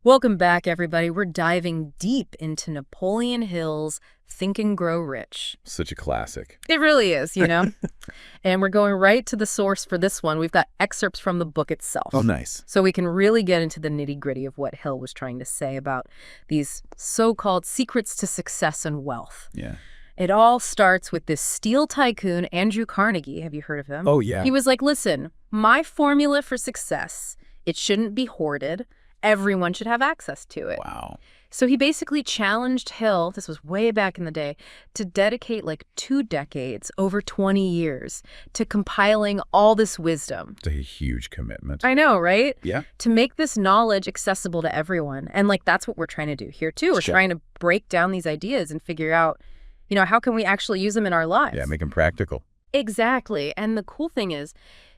Welcome back, everybody. We're diving deep into Napoleon Hill's Think and Grow Rich. Such a classic. It really is, you know? And we're going right to the source for this one. We've got excerpts from the book itself. Oh, nice. So we can really get into the nitty-gritty of what Hill was trying to say about these so-called secrets to success and wealth. Yeah. It all starts with this steel tycoon, Andrew Carnegie. Have you heard of him? Oh, yeah. He was like, listen, my formula for success, it shouldn't be hoarded. Everyone should have access to it. Wow. So he basically challenged Hill, this was way back in the day, to dedicate like 2 decades, over 20 years, to compiling all this wisdom. It's a huge commitment. I know, right? Yeah. To make this knowledge accessible to everyone. And like that's what we're trying to do here too. We're trying to break down these ideas and figure out, how can we actually use them in our lives? Yeah, make them practical. Exactly. And the cool thing is,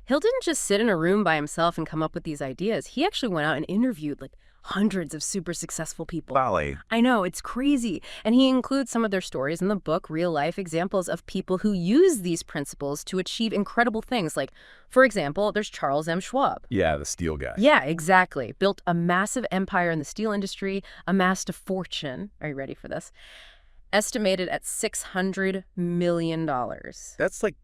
Hill didn't just sit in a room by himself and come up with these ideas. He actually went out and interviewed like hundreds of super successful people. Golly. I know, it's crazy. And he includes some of their stories in the book, real-life examples of people who use these principles to achieve incredible things. Like, for example, there's Charles M. Schwab. Yeah, the steel guy. Yeah, exactly. Built a massive empire in the steel industry, amassed a fortune. Are you ready for this? Estimated at $600 million. That's like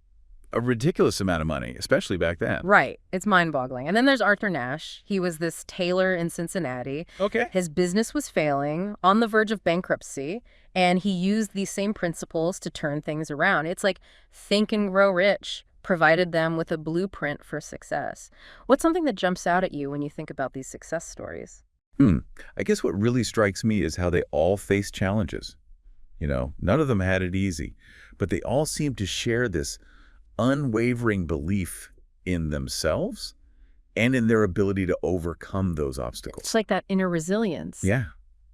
a ridiculous amount of money, especially back then. Right. It's mind-boggling. And then there's Arthur Nash. He was this tailor in Cincinnati. Okay. His business was failing, on the verge of bankruptcy, and he used these same principles to turn things around. It's like Think and Grow Rich provided them with a blueprint for success. What's something that jumps out at you when you think about these success stories? I guess what really strikes me is how they all faced challenges. None of them had it easy, but they all seem to share this unwavering belief in themselves and in their ability to overcome those obstacles. It's like that inner resilience. Yeah,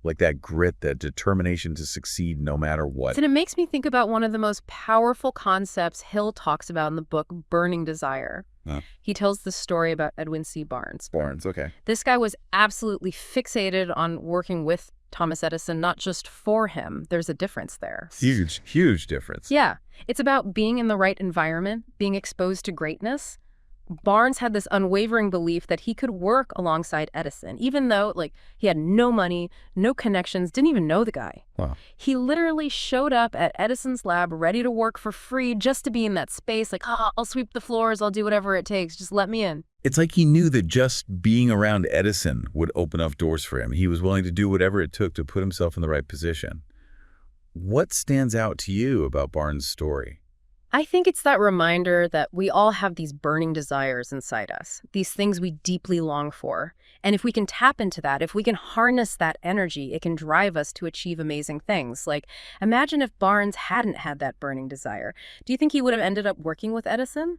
like that grit, that determination to succeed no matter what. And it makes me think about one of the most powerful concepts Hill talks about in the book, Burning Desire. He tells the story about Edwin C. Barnes. Barnes, okay. This guy was absolutely fixated on working with Thomas Edison, not just for him. There's a difference there. Huge, huge difference. Yeah. It's about being in the right environment, being exposed to greatness. Barnes had this unwavering belief that he could work alongside Edison, even though he had no money, no connections, didn't even know the guy. Wow. He literally showed up at Edison's lab ready to work for free just to be in that space. I'll sweep the floors, I'll do whatever it takes, just let me in. It's like he knew that just being around Edison would open up doors for him. He was willing to do whatever it took to put himself in the right position. What stands out to you about Barnes' story? I think it's that reminder that we all have these burning desires inside us, these things we deeply long for. And if we can tap into that, if we can harness that energy, it can drive us to achieve amazing things. Imagine if Barnes hadn't had that burning desire. Do you think he would have ended up working with Edison?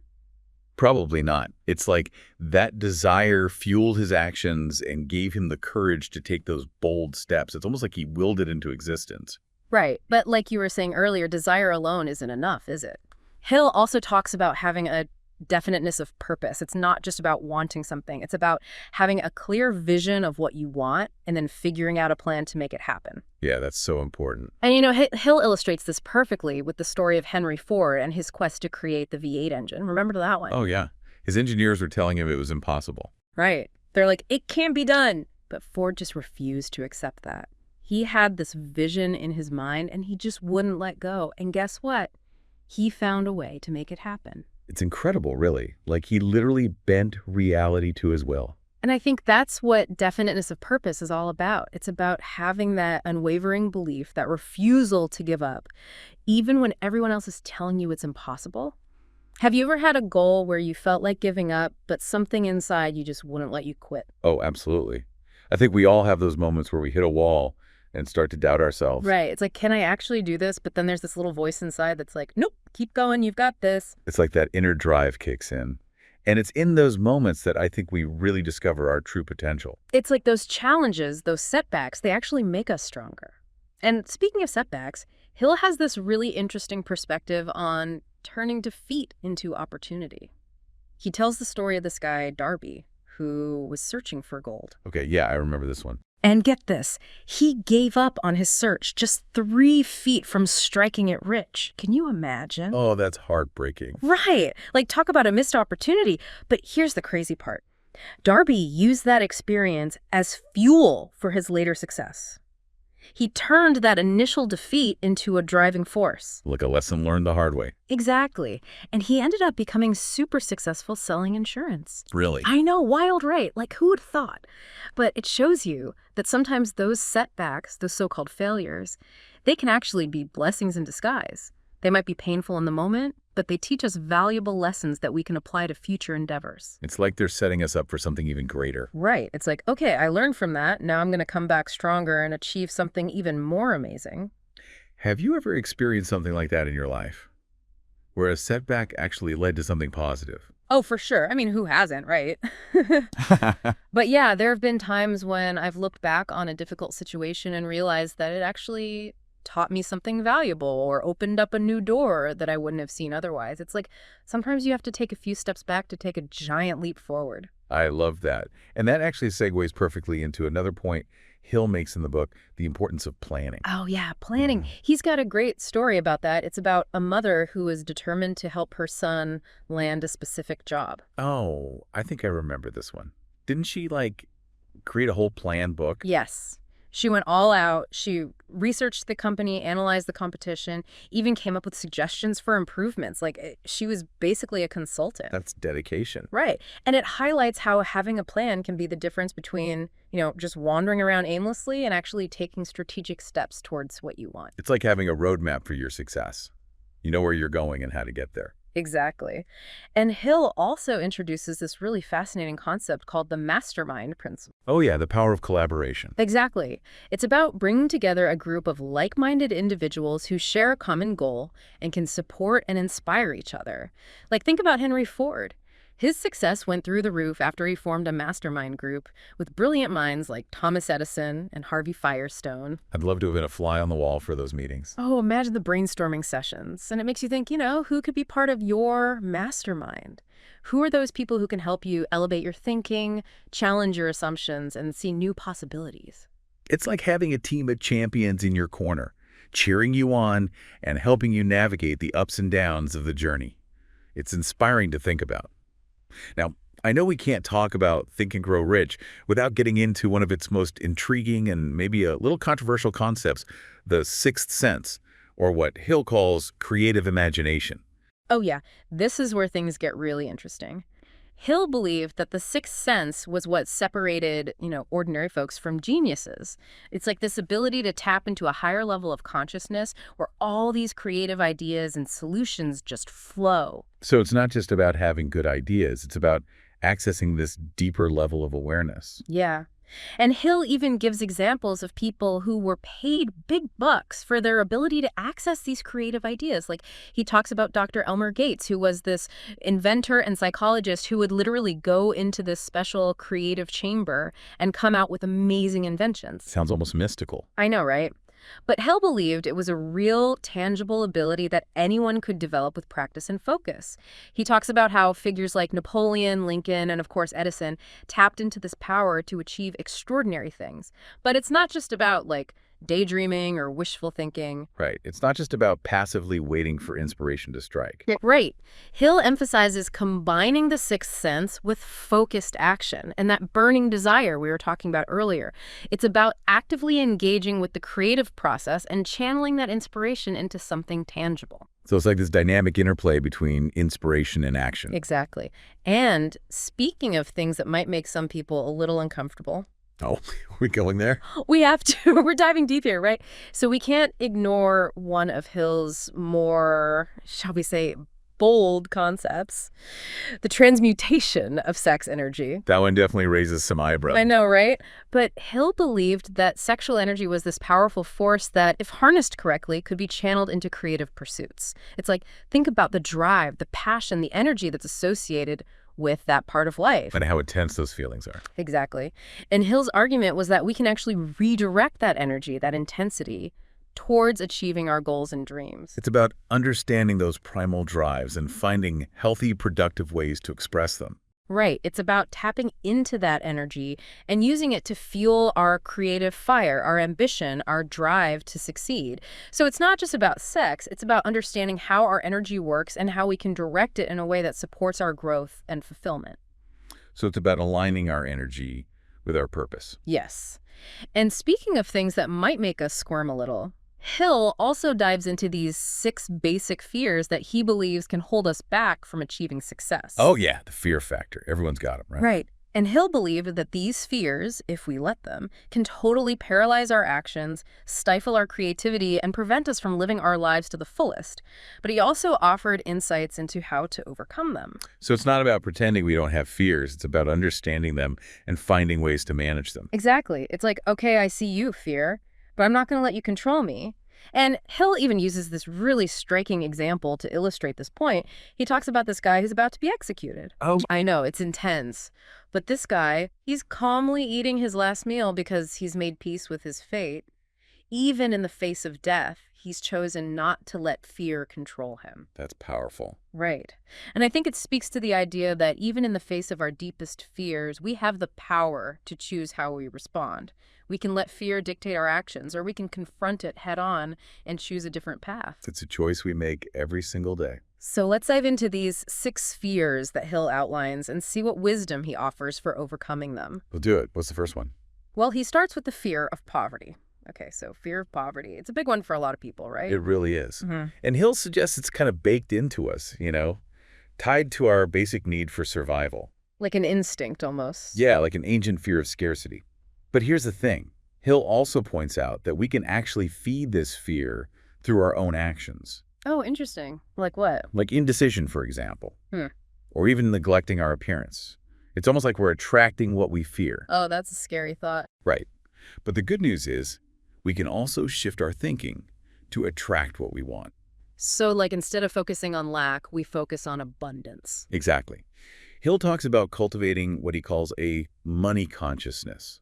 Probably not. It's like that desire fueled his actions and gave him the courage to take those bold steps. It's almost like he willed it into existence. Right. But like you were saying earlier, desire alone isn't enough, is it? Hill also talks about having a definiteness of purpose. It's not just about wanting something. It's about having a clear vision of what you want and then figuring out a plan to make it happen. Yeah, that's so important. And Hill illustrates this perfectly with the story of Henry Ford and his quest to create the V8 engine. Remember that one? Oh, yeah. His engineers were telling him it was impossible. Right. They're like, it can't be done. But Ford just refused to accept that. He had this vision in his mind and he just wouldn't let go. And guess what? He found a way to make it happen. It's incredible, really. He literally bent reality to his will. And I think that's what definiteness of purpose is all about. It's about having that unwavering belief, that refusal to give up, even when everyone else is telling you it's impossible. Have you ever had a goal where you felt like giving up, but something inside you just wouldn't let you quit? Oh, absolutely. I think we all have those moments where we hit a wall and start to doubt ourselves. Right. It's like, can I actually do this? But then there's this little voice inside that's like, nope, keep going. You've got this. It's like that inner drive kicks in. And it's in those moments that I think we really discover our true potential. It's like those challenges, those setbacks, they actually make us stronger. And speaking of setbacks, Hill has this really interesting perspective on turning defeat into opportunity. He tells the story of this guy, Darby, who was searching for gold. Okay, yeah, I remember this one. And get this, he gave up on his search just 3 feet from striking it rich. Can you imagine? Oh, that's heartbreaking. Right. Talk about a missed opportunity. But here's the crazy part. Darby used that experience as fuel for his later success. He turned that initial defeat into a driving force. Like a lesson learned the hard way. Exactly. And he ended up becoming super successful selling insurance. Really? I know, wild, right? Like, who would have thought? But it shows you that sometimes those setbacks, those so-called failures, they can actually be blessings in disguise. They might be painful in the moment, but they teach us valuable lessons that we can apply to future endeavors. It's like they're setting us up for something even greater. Right. It's like, okay, I learned from that. Now I'm going to come back stronger and achieve something even more amazing. Have you ever experienced something like that in your life? Where a setback actually led to something positive? Oh, for sure. I mean, who hasn't, right? But yeah, there have been times when I've looked back on a difficult situation and realized that it actually taught me something valuable or opened up a new door that I wouldn't have seen otherwise. It's like sometimes you have to take a few steps back to take a giant leap forward. I love that. And that actually segues perfectly into another point Hill makes in the book, the importance of planning. Oh, yeah, planning. He's got a great story about that. It's about a mother who is determined to help her son land a specific job. Oh, I think I remember this one. Didn't she, like, create a whole plan book? Yes. She went all out. She researched the company, analyzed the competition, even came up with suggestions for improvements. She was basically a consultant. That's dedication. Right. And it highlights how having a plan can be the difference between, just wandering around aimlessly and actually taking strategic steps towards what you want. It's like having a roadmap for your success. You know where you're going and how to get there. Exactly. And Hill also introduces this really fascinating concept called the mastermind principle. Oh yeah, the power of collaboration. Exactly. It's about bringing together a group of like-minded individuals who share a common goal and can support and inspire each other. Like, think about Henry Ford. His success went through the roof after he formed a mastermind group with brilliant minds like Thomas Edison and Harvey Firestone. I'd love to have been a fly on the wall for those meetings. Oh, imagine the brainstorming sessions. And it makes you think, who could be part of your mastermind? Who are those people who can help you elevate your thinking, challenge your assumptions, and see new possibilities? It's like having a team of champions in your corner, cheering you on and helping you navigate the ups and downs of the journey. It's inspiring to think about. Now, I know we can't talk about Think and Grow Rich without getting into one of its most intriguing and maybe a little controversial concepts, the sixth sense, or what Hill calls creative imagination. Oh yeah, this is where things get really interesting. Hill believed that the sixth sense was what separated, ordinary folks from geniuses. It's like this ability to tap into a higher level of consciousness where all these creative ideas and solutions just flow. So it's not just about having good ideas, it's about accessing this deeper level of awareness. Yeah. And Hill even gives examples of people who were paid big bucks for their ability to access these creative ideas. Like, he talks about Dr. Elmer Gates, who was this inventor and psychologist who would literally go into this special creative chamber and come out with amazing inventions. Sounds almost mystical. I know, right? But Hill believed it was a real, tangible ability that anyone could develop with practice and focus. He talks about how figures like Napoleon, Lincoln, and of course Edison tapped into this power to achieve extraordinary things. But it's not just about, daydreaming or wishful thinking. Right. It's not just about passively waiting for inspiration to strike. Right. Hill emphasizes combining the sixth sense with focused action and that burning desire we were talking about earlier. It's about actively engaging with the creative process and channeling that inspiration into something tangible. So it's like this dynamic interplay between inspiration and action. Exactly. And speaking of things that might make some people a little uncomfortable, Oh, are we going there? we have to. We're diving deep here, right? So we can't ignore one of Hill's more, shall we say, bold concepts, the transmutation of sex energy. That one definitely raises some eyebrows. I know, right? But Hill believed that sexual energy was this powerful force that, if harnessed correctly, could be channeled into creative pursuits. It's like, think about the drive, the passion, the energy that's associated with that part of life. And how intense those feelings are. Exactly. And Hill's argument was that we can actually redirect that energy, that intensity, towards achieving our goals and dreams. It's about understanding those primal drives and finding healthy, productive ways to express them. Right. It's about tapping into that energy and using it to fuel our creative fire, our ambition, our drive to succeed. So it's not just about sex, it's about understanding how our energy works and how we can direct it in a way that supports our growth and fulfillment. So it's about aligning our energy with our purpose. Yes. And speaking of things that might make us squirm a little, Hill also dives into these 6 basic fears that he believes can hold us back from achieving success. Oh, yeah, the fear factor. Everyone's got them, right? Right. And Hill believed that these fears, if we let them, can totally paralyze our actions, stifle our creativity, and prevent us from living our lives to the fullest. But he also offered insights into how to overcome them. So it's not about pretending we don't have fears. It's about understanding them and finding ways to manage them. Exactly. It's like, okay, I see you, fear, but I'm not going to let you control me. And Hill even uses this really striking example to illustrate this point. He talks about this guy who's about to be executed. Oh. I know, it's intense. But this guy, he's calmly eating his last meal because he's made peace with his fate. Even in the face of death, he's chosen not to let fear control him. That's powerful. Right. And I think it speaks to the idea that even in the face of our deepest fears, we have the power to choose how we respond. We can let fear dictate our actions, or we can confront it head on and choose a different path. It's a choice we make every single day. So let's dive into these 6 fears that Hill outlines and see what wisdom he offers for overcoming them. We'll do it. What's the first one? Well, he starts with the fear of poverty. Okay, so fear of poverty. It's a big one for a lot of people, right? It really is. Mhm. And Hill suggests it's kind of baked into us, tied to our basic need for survival. Like an instinct almost. Yeah, like an ancient fear of scarcity. But here's the thing. Hill also points out that we can actually feed this fear through our own actions. Oh, interesting. Like what? Like indecision, for example. Or even neglecting our appearance. It's almost like we're attracting what we fear. Oh, that's a scary thought. Right. But the good news is we can also shift our thinking to attract what we want. So like instead of focusing on lack, we focus on abundance. Exactly. Hill talks about cultivating what he calls a money consciousness.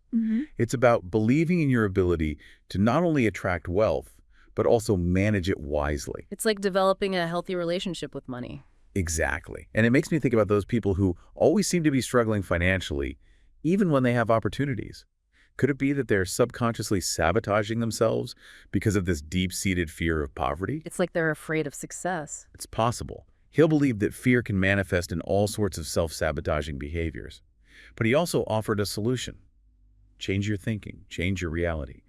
It's about believing in your ability to not only attract wealth, but also manage it wisely. It's like developing a healthy relationship with money. Exactly. And it makes me think about those people who always seem to be struggling financially, even when they have opportunities. Could it be that they're subconsciously sabotaging themselves because of this deep-seated fear of poverty? It's like they're afraid of success. It's possible. Hill believed that fear can manifest in all sorts of self-sabotaging behaviors. But he also offered a solution. Change your thinking, change your reality.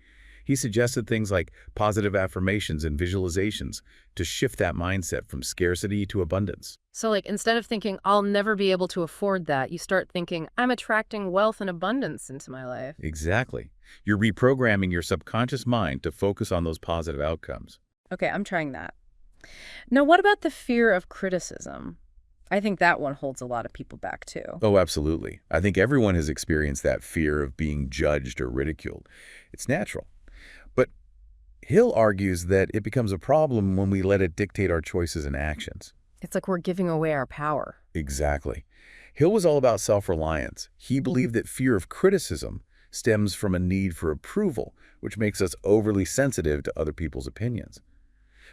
He suggested things like positive affirmations and visualizations to shift that mindset from scarcity to abundance. So like instead of thinking, I'll never be able to afford that, you start thinking, I'm attracting wealth and abundance into my life. Exactly. You're reprogramming your subconscious mind to focus on those positive outcomes. Okay, I'm trying that. Now, what about the fear of criticism? I think that one holds a lot of people back too. Oh, absolutely. I think everyone has experienced that fear of being judged or ridiculed. It's natural. But Hill argues that it becomes a problem when we let it dictate our choices and actions. It's like we're giving away our power. Exactly. Hill was all about self-reliance. He believed that fear of criticism stems from a need for approval, which makes us overly sensitive to other people's opinions.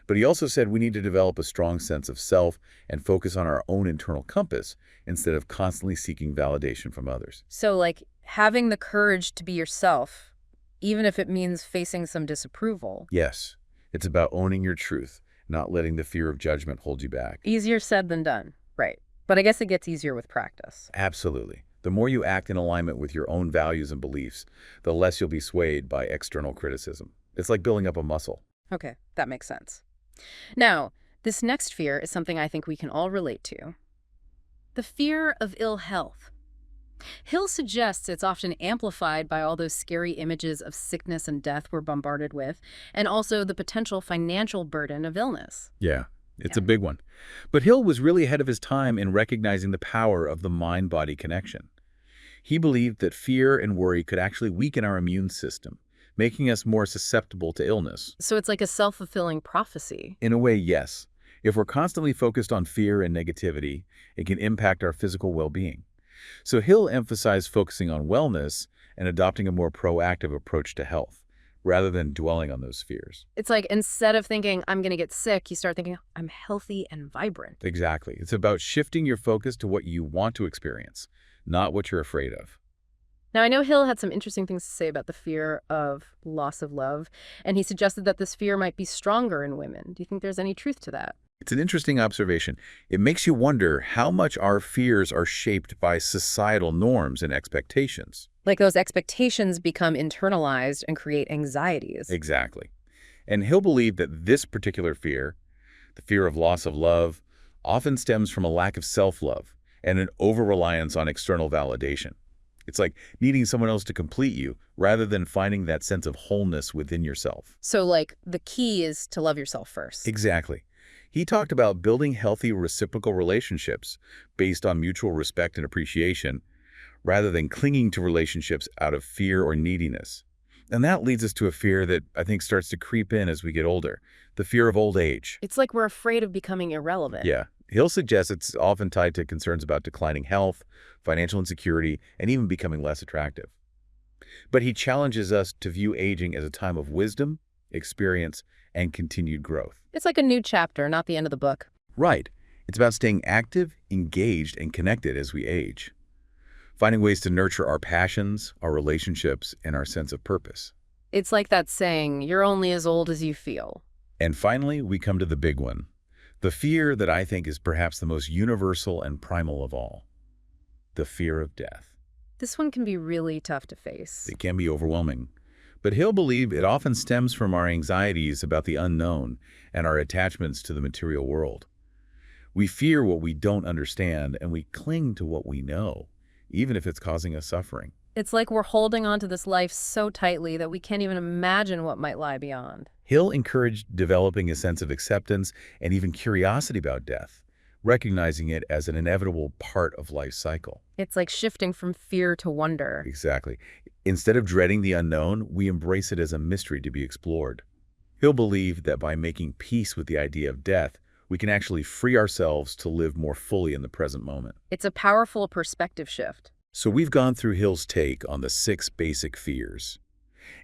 But he also said we need to develop a strong sense of self and focus on our own internal compass instead of constantly seeking validation from others. So like having the courage to be yourself, even if it means facing some disapproval. Yes, it's about owning your truth, not letting the fear of judgment hold you back. Easier said than done. Right. But I guess it gets easier with practice. Absolutely. The more you act in alignment with your own values and beliefs, the less you'll be swayed by external criticism. It's like building up a muscle. Okay, that makes sense. Now, this next fear is something I think we can all relate to. The fear of ill health. Hill suggests it's often amplified by all those scary images of sickness and death we're bombarded with, and also the potential financial burden of illness. Yeah, it's a big one. But Hill was really ahead of his time in recognizing the power of the mind-body connection. He believed that fear and worry could actually weaken our immune system, making us more susceptible to illness. So it's like a self-fulfilling prophecy. In a way, yes. If we're constantly focused on fear and negativity, it can impact our physical well-being. So Hill emphasized focusing on wellness and adopting a more proactive approach to health, rather than dwelling on those fears. It's like instead of thinking, I'm going to get sick, you start thinking, I'm healthy and vibrant. Exactly. It's about shifting your focus to what you want to experience, not what you're afraid of. Now, I know Hill had some interesting things to say about the fear of loss of love, and he suggested that this fear might be stronger in women. Do you think there's any truth to that? It's an interesting observation. It makes you wonder how much our fears are shaped by societal norms and expectations. Like those expectations become internalized and create anxieties. Exactly. And he'll believe that this particular fear, the fear of loss of love, often stems from a lack of self-love and an over-reliance on external validation. It's like needing someone else to complete you rather than finding that sense of wholeness within yourself. So, like, the key is to love yourself first. Exactly. He talked about building healthy reciprocal relationships based on mutual respect and appreciation rather than clinging to relationships out of fear or neediness. And that leads us to a fear that I think starts to creep in as we get older, the fear of old age. It's like we're afraid of becoming irrelevant. Yeah. He'll suggest it's often tied to concerns about declining health, financial insecurity, and even becoming less attractive. But he challenges us to view aging as a time of wisdom, experience, and continued growth. It's like a new chapter, not the end of the book. Right. It's about staying active, engaged, and connected as we age. Finding ways to nurture our passions, our relationships, and our sense of purpose. It's like that saying, you're only as old as you feel. And finally, we come to the big one. The fear that I think is perhaps the most universal and primal of all. The fear of death. This one can be really tough to face. It can be overwhelming. But he'll believe it often stems from our anxieties about the unknown and our attachments to the material world. We fear what we don't understand, and we cling to what we know, even if it's causing us suffering. It's like we're holding on to this life so tightly that we can't even imagine what might lie beyond. He'll encourage developing a sense of acceptance and even curiosity about death, recognizing it as an inevitable part of life's cycle. It's like shifting from fear to wonder. Exactly. Instead of dreading the unknown, we embrace it as a mystery to be explored. He'll believe that by making peace with the idea of death, we can actually free ourselves to live more fully in the present moment. It's a powerful perspective shift. So we've gone through Hill's take on the 6 basic fears.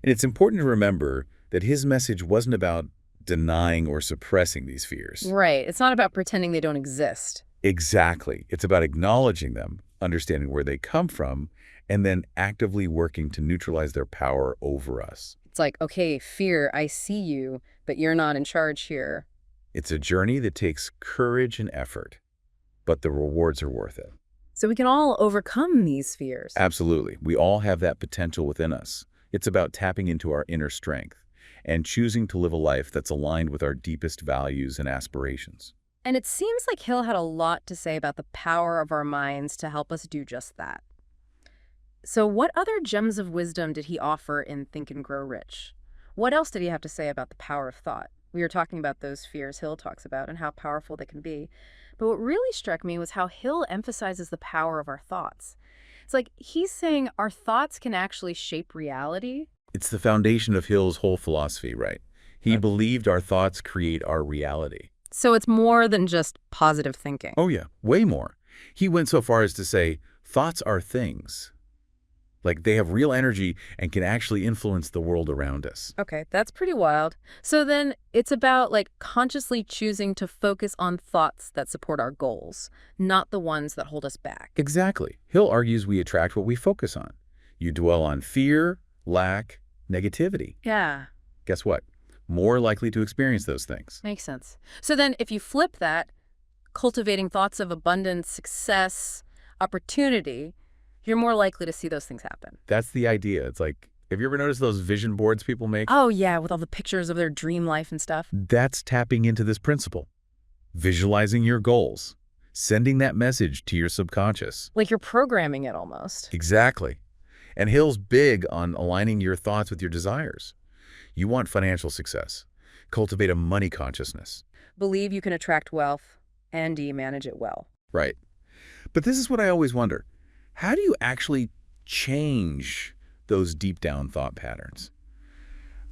And it's important to remember that his message wasn't about denying or suppressing these fears. Right. It's not about pretending they don't exist. Exactly. It's about acknowledging them, understanding where they come from, and then actively working to neutralize their power over us. It's like, okay, fear, I see you, but you're not in charge here. It's a journey that takes courage and effort, but the rewards are worth it. So we can all overcome these fears. Absolutely. We all have that potential within us. It's about tapping into our inner strength and choosing to live a life that's aligned with our deepest values and aspirations. And it seems like Hill had a lot to say about the power of our minds to help us do just that. So what other gems of wisdom did he offer in Think and Grow Rich? What else did he have to say about the power of thought? We were talking about those fears Hill talks about and how powerful they can be. But what really struck me was how Hill emphasizes the power of our thoughts. It's like he's saying our thoughts can actually shape reality. It's the foundation of Hill's whole philosophy, right? He believed our thoughts create our reality. So it's more than just positive thinking. Oh yeah, way more. He went so far as to say, thoughts are things. Like they have real energy and can actually influence the world around us. Okay, that's pretty wild. So then it's about like consciously choosing to focus on thoughts that support our goals, not the ones that hold us back. Exactly. Hill argues we attract what we focus on. You dwell on fear, lack, negativity. Yeah, Guess what? More likely to experience those things. makes sense. So then if you flip that, cultivating thoughts of abundance, success, opportunity, you're more likely to see those things happen. That's the idea. It's like, have you ever noticed those vision boards people make? Oh yeah, with all the pictures of their dream life and stuff. That's tapping into this principle. Visualizing your goals. Sending that message to your subconscious. Like you're programming it almost. Exactly. And Hill's big on aligning your thoughts with your desires. You want financial success. Cultivate a money consciousness. Believe you can attract wealth, and you manage it well. Right. But this is what I always wonder. How do you actually change those deep down thought patterns?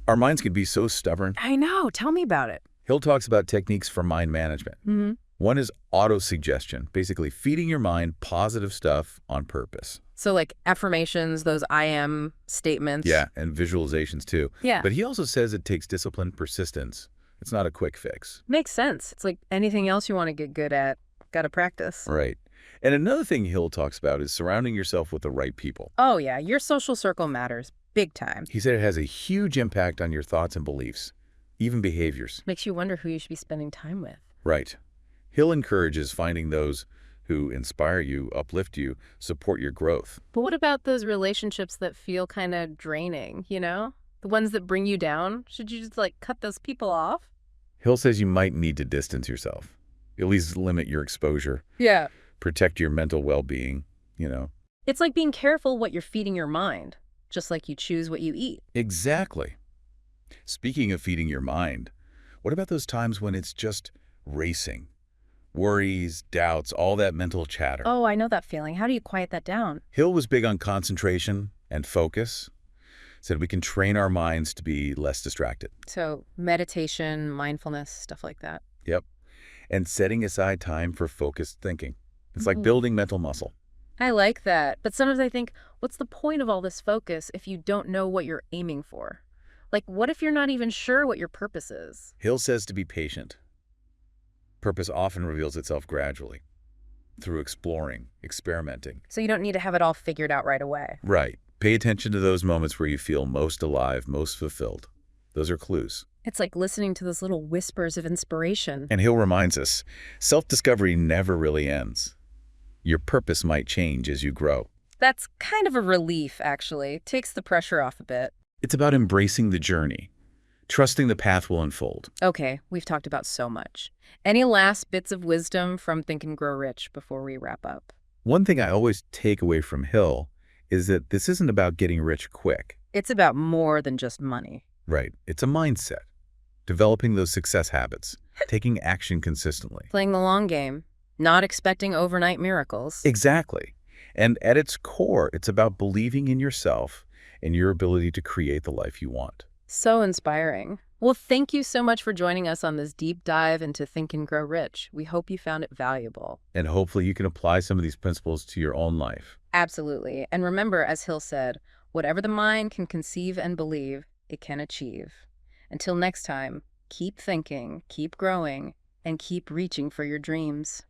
Our minds can be so stubborn. I know. Tell me about it. Hill talks about techniques for mind management. Mm-hmm. One is autosuggestion, basically feeding your mind positive stuff on purpose. So like affirmations, those I am statements. Yeah, and visualizations too. Yeah. But he also says it takes discipline, persistence. It's not a quick fix. Makes sense. It's like anything else you want to get good at, got to practice. Right. And another thing Hill talks about is surrounding yourself with the right people. Oh yeah, your social circle matters big time. He said it has a huge impact on your thoughts and beliefs, even behaviors. Makes you wonder who you should be spending time with. Right. Hill encourages finding those who inspire you, uplift you, support your growth. But what about those relationships that feel kind of draining, you know? The ones that bring you down? Should you just like cut those people off? Hill says you might need to distance yourself, at least limit your exposure, Yeah. protect your mental well-being. It's like being careful what you're feeding your mind, just like you choose what you eat. Exactly. Speaking of feeding your mind, what about those times when it's just racing? Worries, doubts, all that mental chatter. Oh, I know that feeling. How do you quiet that down? Hill was big on concentration and focus, said we can train our minds to be less distracted. So meditation, mindfulness, stuff like that. Yep. And setting aside time for focused thinking. It's like building mental muscle. I like that. But sometimes I think, what's the point of all this focus if you don't know what you're aiming for? Like, what if you're not even sure what your purpose is? Hill says to be patient. Purpose often reveals itself gradually, through exploring, experimenting. So you don't need to have it all figured out right away. Right. Pay attention to those moments where you feel most alive, most fulfilled. Those are clues. It's like listening to those little whispers of inspiration. And Hill reminds us, self-discovery never really ends. Your purpose might change as you grow. That's kind of a relief, actually. Takes the pressure off a bit. It's about embracing the journey, trusting the path will unfold. Okay, we've talked about so much. Any last bits of wisdom from Think and Grow Rich before we wrap up? One thing I always take away from Hill is that this isn't about getting rich quick. It's about more than just money. Right. It's a mindset. Developing those success habits, taking action consistently. Playing the long game, not expecting overnight miracles. Exactly. And at its core, it's about believing in yourself and your ability to create the life you want. So inspiring. Well, thank you so much for joining us on this deep dive into Think and Grow Rich. We hope you found it valuable. And hopefully you can apply some of these principles to your own life. Absolutely. And remember, as Hill said, whatever the mind can conceive and believe, it can achieve. Until next time, keep thinking, keep growing, and keep reaching for your dreams.